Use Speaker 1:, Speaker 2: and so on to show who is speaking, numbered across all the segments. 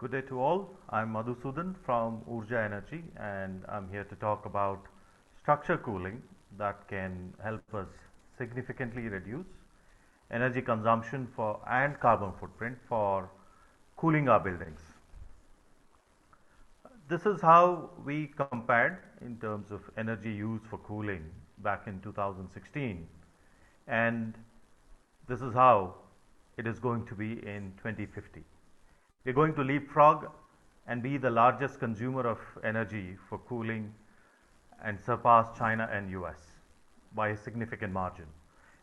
Speaker 1: Good day to all. I'm Madhusudan from Oorja Energy, and I'm here to talk about structure cooling that can help us significantly reduce energy consumption for and carbon footprint for cooling our buildings. This is how we compared in terms of energy used for cooling back in 2016, and this is how it is going to be in 2050. We're going to leapfrog and be the largest consumer of energy for cooling and surpass China and US by a significant margin.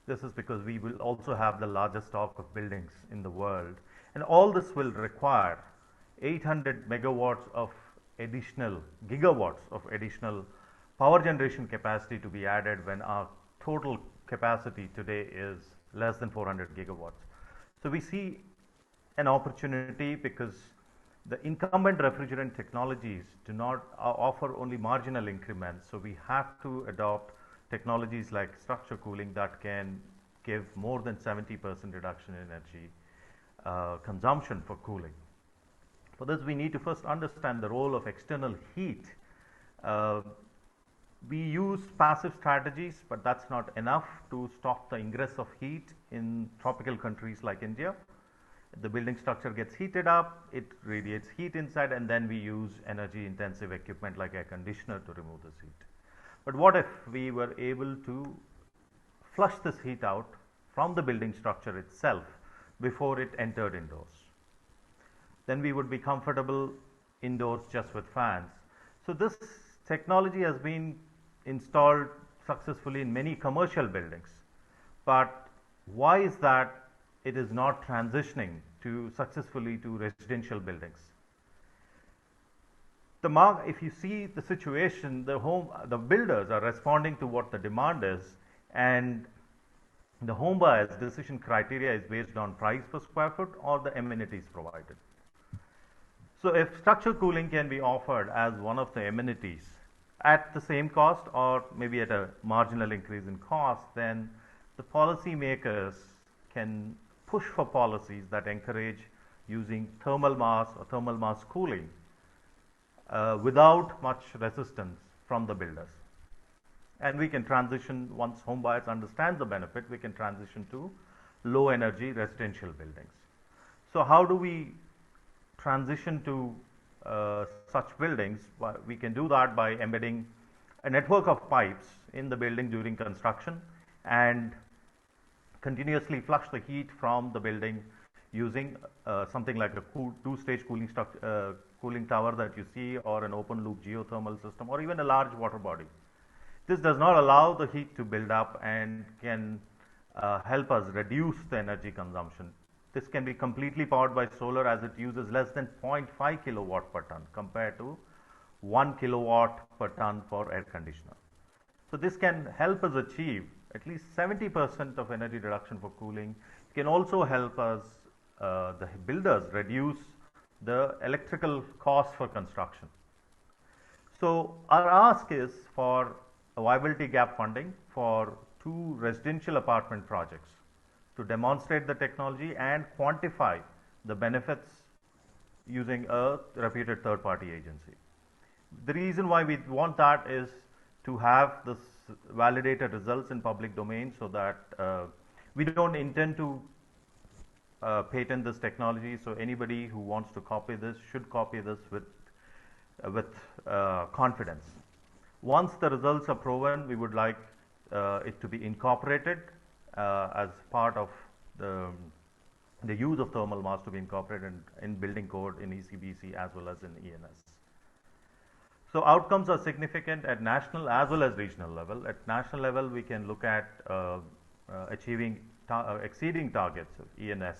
Speaker 1: This is because we will also have the largest stock of buildings in the world, and all this will require 800 megawatts of additional gigawatts of additional power generation capacity to be added when our total capacity today is less than 400 gigawatts. So we see an opportunity because the incumbent refrigerant technologies do not offer only marginal increments. So we have to adopt technologies like structure cooling that can give more than 70% reduction in energy consumption for cooling. For this, we need to first understand the role of external heat. We use passive strategies, but that's not enough to stop the ingress of heat in tropical countries like India. The building structure gets heated up, it radiates heat inside, and then we use energy intensive equipment like air conditioner to remove this heat. But what if we were able to flush this heat out from the building structure itself before it entered indoors? Then we would be comfortable indoors just with fans. So this technology has been installed successfully in many commercial buildings. But why is that it is not transitioning successfully to residential buildings? If you see the situation, the builders are responding to what the demand is, and the home buyer's decision criteria is based on price per square foot or the amenities provided. So if structure cooling can be offered as one of the amenities at the same cost or maybe at a marginal increase in cost, then the policy makers can push for policies that encourage using thermal mass or thermal mass cooling without much resistance from the builders. And we can transition, once home buyers understand the benefit, we can transition to low energy residential buildings. So how do we transition to such buildings? We can do that by embedding a network of pipes in the building during construction and continuously flush the heat from the building using something like a two-stage cooling tower that you see, or an open loop geothermal system, or even a large water body. This does not allow the heat to build up and can help us reduce the energy consumption. This can be completely powered by solar, as it uses less than 0.5 kilowatt per ton compared to 1 kilowatt per ton for air conditioner. So this can help us achieve at least 70% of energy reduction for cooling. It can also help us, the builders, reduce the electrical cost for construction. So our ask is for a viability gap funding for 2 residential apartment projects to demonstrate the technology and quantify the benefits using a reputed third-party agency. The reason why we want that is to have this validated results in public domain, so that we don't intend to patent this technology. So anybody who wants to copy this should copy this with confidence. Once the results are proven, we would like it to be incorporated as part of the use of thermal mass to be incorporated in building code, in ECBC, as well as in ENS. So outcomes are significant at national as well as regional level. At national level, we can look at exceeding targets of ENS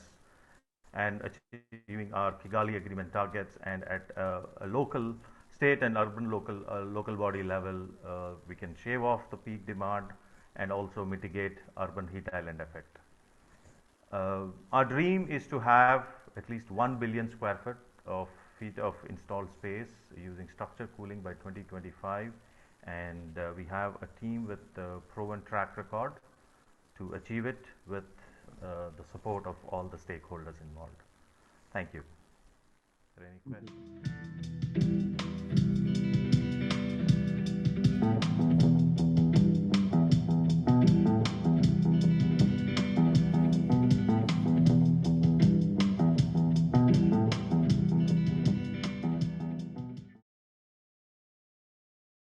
Speaker 1: and achieving our Kigali Agreement targets, and at a local, state and urban local body level, we can shave off the peak demand and also mitigate urban heat island effect. Our dream is to have at least 1 billion square feet of installed space using structure cooling by 2025, and we have a team with a proven track record to achieve it with the support of all the stakeholders involved. Thank you. Are there any Welcome.